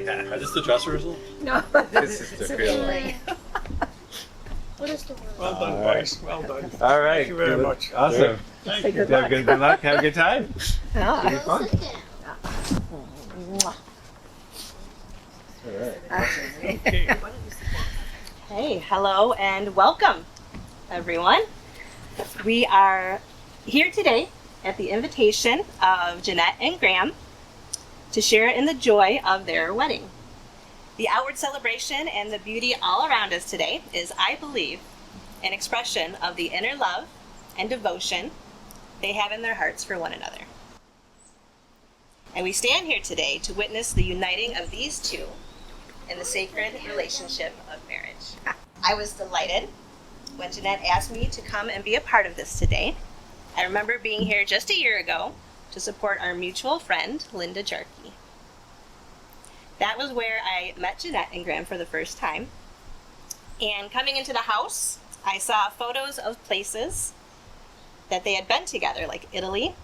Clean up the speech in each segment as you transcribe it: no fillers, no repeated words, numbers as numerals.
Is this the dress rehearsal? No. This is the feeling. What is the word? Well done, boys. Well done. All right. Thank you very much. Awesome. Thank Say you. good Have luck. good luck. Have a good time. Ah. Have fun. Mwah. All right. Okay. Hey, hello and welcome, everyone. We are here today at the invitation of Jeannette and Graham to share in the joy of their wedding. The outward celebration and the beauty all around us today is, I believe, an expression of the inner love and devotion they have in their hearts for one another. And we stand here today to witness the uniting of these two in the sacred relationship of marriage. I was delighted when Jeannette asked me to come and be a part of this today. I remember being here just a year ago to support our mutual friend, Linda Jarkey. That was where I met Jeannette and Graham for the first time. And coming into the house, I saw photos of places that they had been together, like Italy,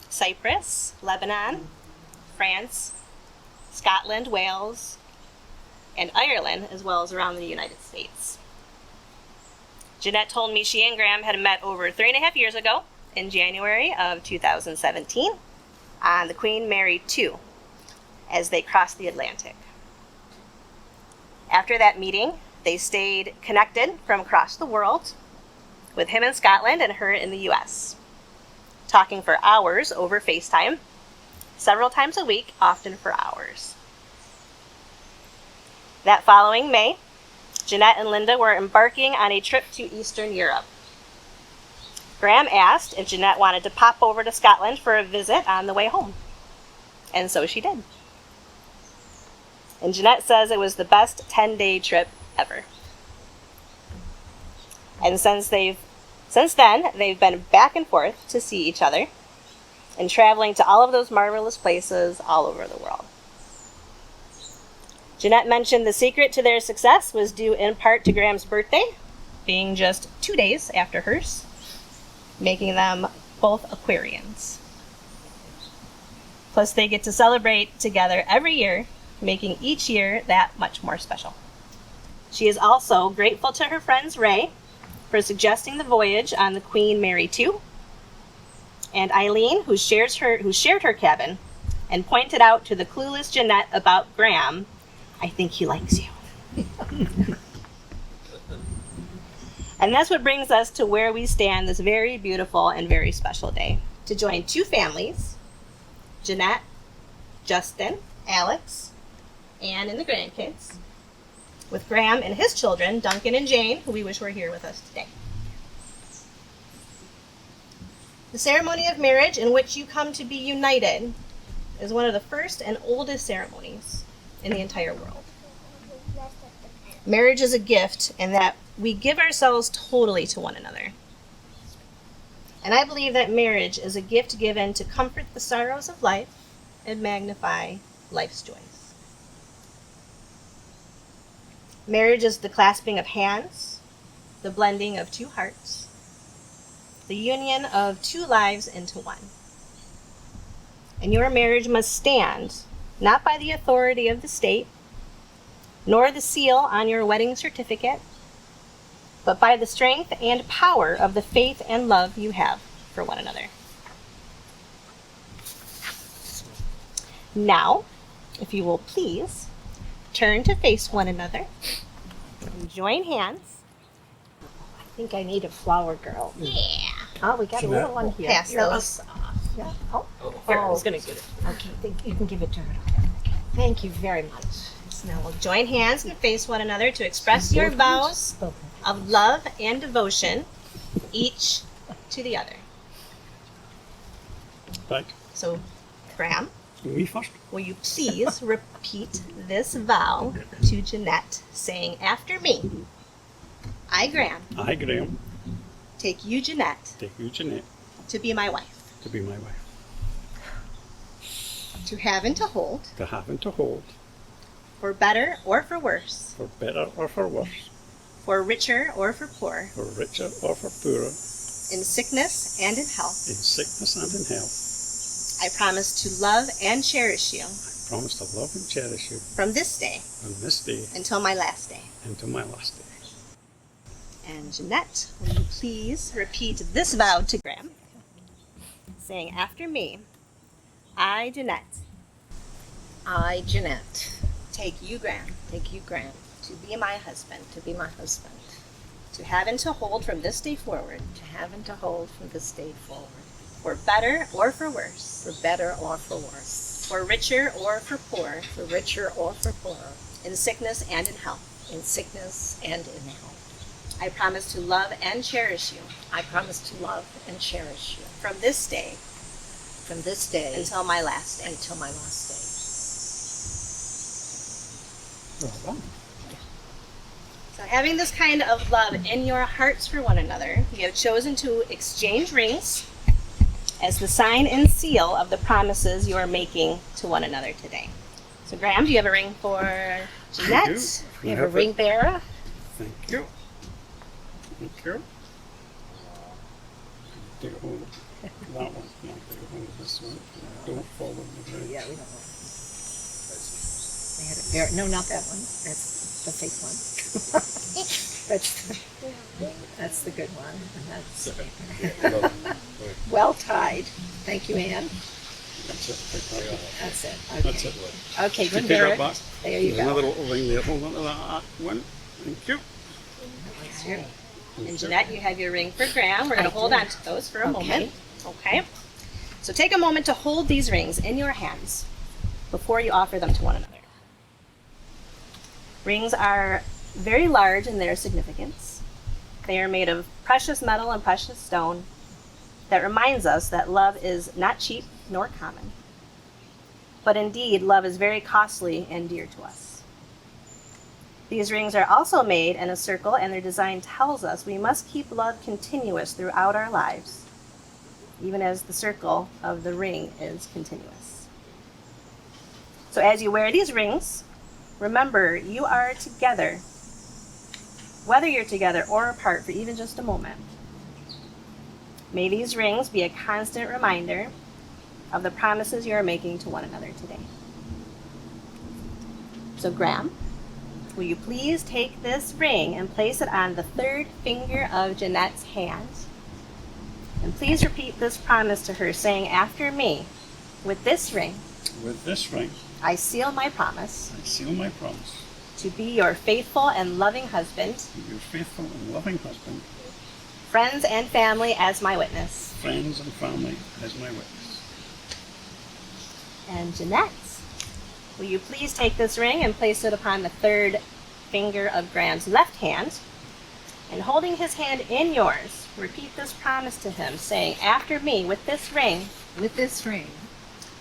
Cyprus, Lebanon, France, Scotland, Wales, and Ireland, as well as around the United States. Jeannette told me she and Graham had met over 3.5 years ago in January of 2017 on the Queen Mary II as they crossed the Atlantic. After that meeting, they stayed connected from across the world, with him in Scotland and her in the US, talking for hours over FaceTime, several times a week, often for hours. That following May, Jeannette and Linda were embarking on a trip to Eastern Europe. Graham asked if Jeannette wanted to pop over to Scotland for a visit on the way home. And so she did. And Jeannette says it was the best 10-day trip ever. And since then, they've been back and forth to see each other and traveling to all of those marvelous places all over the world. Jeannette mentioned the secret to their success was due in part to Graham's birthday, being just 2 days after hers, making them both Aquarians. Plus, they get to celebrate together every year, making each year that much more special. She is also grateful to her friends Ray for suggesting the voyage on the Queen Mary II, and Eileen, who shared her cabin and pointed out to the clueless Jeannette about Graham, I think he likes you. And that's what brings us to where we stand this very beautiful and very special day, to join two families, Jeannette, Justin, Alex, Anne and the grandkids, with Graham and his children, Duncan and Jane, who we wish were here with us today. The ceremony of marriage in which you come to be united is one of the first and oldest ceremonies in the entire world. Marriage is a gift in that we give ourselves totally to one another. And I believe that marriage is a gift given to comfort the sorrows of life and magnify life's joys. Marriage is the clasping of hands, the blending of two hearts, the union of two lives into one. And your marriage must stand not by the authority of the state, nor the seal on your wedding certificate, but by the strength and power of the faith and love you have for one another. Now, if you will please, turn to face one another and join hands. I think I need a flower girl. Yeah. Oh, we got a little one here. Pass those. Yeah. Oh, Here, I was going to get it. okay. You can give it to her. Okay. Thank you very much. So now we'll join hands and face one another to express your vows Both. of love and devotion, each to the other. Right. So, Graham, Me first. will you please repeat this vow to Jeannette, saying after me, I, Graham, I, Graham, take you, Jeannette, take you, Jeannette, to be my wife, to be my wife, to have and to hold, to have and to hold, for better or for worse, for better or for worse, for richer or for poor, for richer or for poorer, in sickness and in health. in sickness and in health. I promise to love and cherish you, I promise to love and cherish you from this day from this day until my last day. until my last day. And Jeanette, will you please repeat this vow to Graham, saying after me, I, Jeanette, I, Jeannette, take you, Graham, take you, Graham, to be my husband, to be my husband, to have and to hold from this day forward, to have and to hold from this day forward, for better or for worse, for better or for worse, for richer or for poor, for richer or for poorer, in sickness and in health. in sickness and in health. I promise to love and cherish you I promise to love and cherish you from this day from this day until my last day. until my last day. Well done. So having this kind of love in your hearts for one another, you have chosen to exchange rings as the sign and seal of the promises you are making to one another today. So Graham, do you have a ring for Jeanette? You have a ring bearer? Thank you. Thank you. Take a hold of that one. Now take a hold of this one. Don't follow the ring. Yeah, we don't want. They had a bear. No, not that one. That's the fake one. that's the good one. And that's well tied. Thank you, Anne. That's it. Take that back. That's it. Okay. That's it. Okay, You ring take bearer. that back. There you There's go. another little ring there. Hold on to that one. Thank you. That's here. And Jeanette, you have your ring for Graham. We're going I to hold do. on to those for a Okay. moment. Okay. So take a moment to hold these rings in your hands before you offer them to one another. Rings are very large in their significance. They are made of precious metal and precious stone that reminds us that love is not cheap nor common. But indeed, love is very costly and dear to us. These rings are also made in a circle, and their design tells us we must keep love continuous throughout our lives, even as the circle of the ring is continuous. So as you wear these rings, remember you are together, whether you're together or apart for even just a moment. May these rings be a constant reminder of the promises you are making to one another today. So Graham, will you please take this ring and place it on the third finger of Jeanette's hand? And please repeat this promise to her, saying after me, with this ring, With this ring, I seal my promise I seal my promise to be your faithful and loving husband, to be your faithful and loving husband, friends and family as my witness. friends and family as my witness. And Jeanette, will you please take this ring and place it upon the third finger of Graham's left hand, and holding his hand in yours, repeat this promise to him, saying after me, with this ring, With this ring,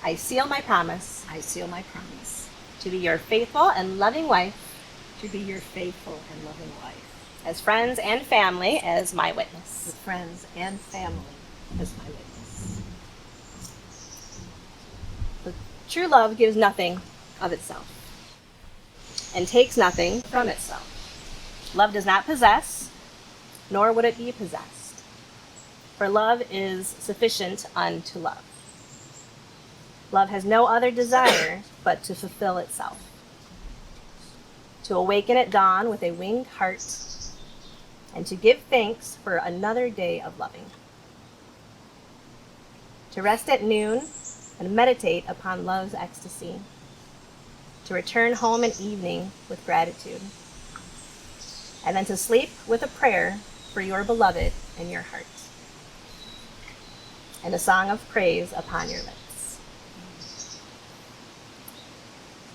I seal my promise I seal my promise to be your faithful and loving wife, to be your faithful and loving wife, as friends and family as my witness. with friends and family as my witness. True love gives nothing of itself and takes nothing from itself. Love does not possess, nor would it be possessed. For love is sufficient unto love. Love has no other desire but to fulfill itself, to awaken at dawn with a winged heart, and to give thanks for another day of loving, to rest at noon and meditate upon love's ecstasy, to return home at evening with gratitude, and then to sleep with a prayer for your beloved in your heart, and a song of praise upon your lips.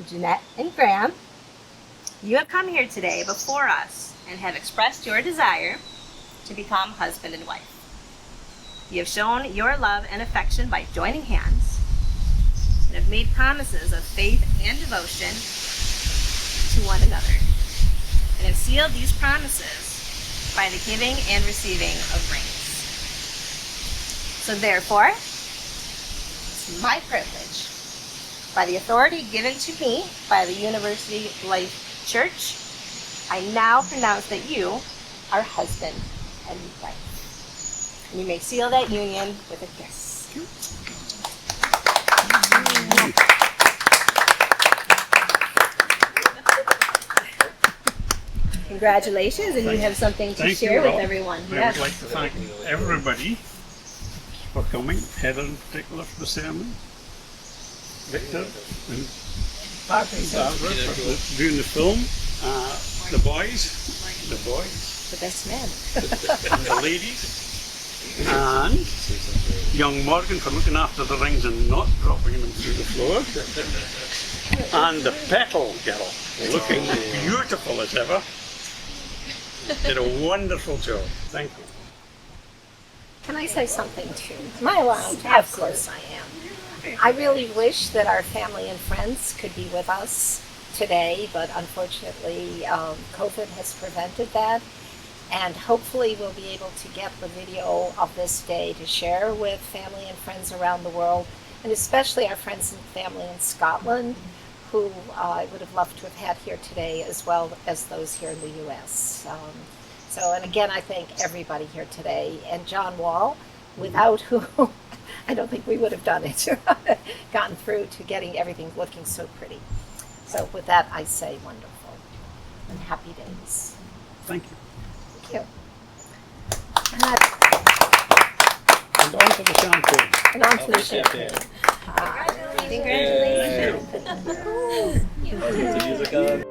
Jeanette and Graham, you have come here today before us and have expressed your desire to become husband and wife. You have shown your love and affection by joining hands, and have made promises of faith and devotion to one another, and have sealed these promises by the giving and receiving of rings. So therefore, it's my privilege, by the authority given to me by the University Life Church, I now pronounce that you are husband and wife. And you may seal that union with a kiss. Congratulations, and you have something to Thank share you with all. everyone. I would like to thank everybody for coming, Heather in particular for the sermon, Victor and Barbara for doing the film, the boys, The best man. and the ladies, and young Morgan for looking after the rings and not dropping them through the floor, and the Petal girl, looking beautiful as ever. Did a wonderful job. Thank you. Can I say something too? Am I allowed? Of course I am. I really wish that our family and friends could be with us today, but unfortunately COVID has prevented that. And hopefully we'll be able to get the video of this day to share with family and friends around the world, and especially our friends and family in Scotland, who I would have loved to have had here today, as well as those here in the U.S. And again, I thank everybody here today, and John Wall, without whom I don't think we would have done it, gotten through to getting everything looking so pretty. So with that, I say wonderful and happy days. Thank you. Thank you. And on to the champagne. And on to the champagne. Congratulations. Music on.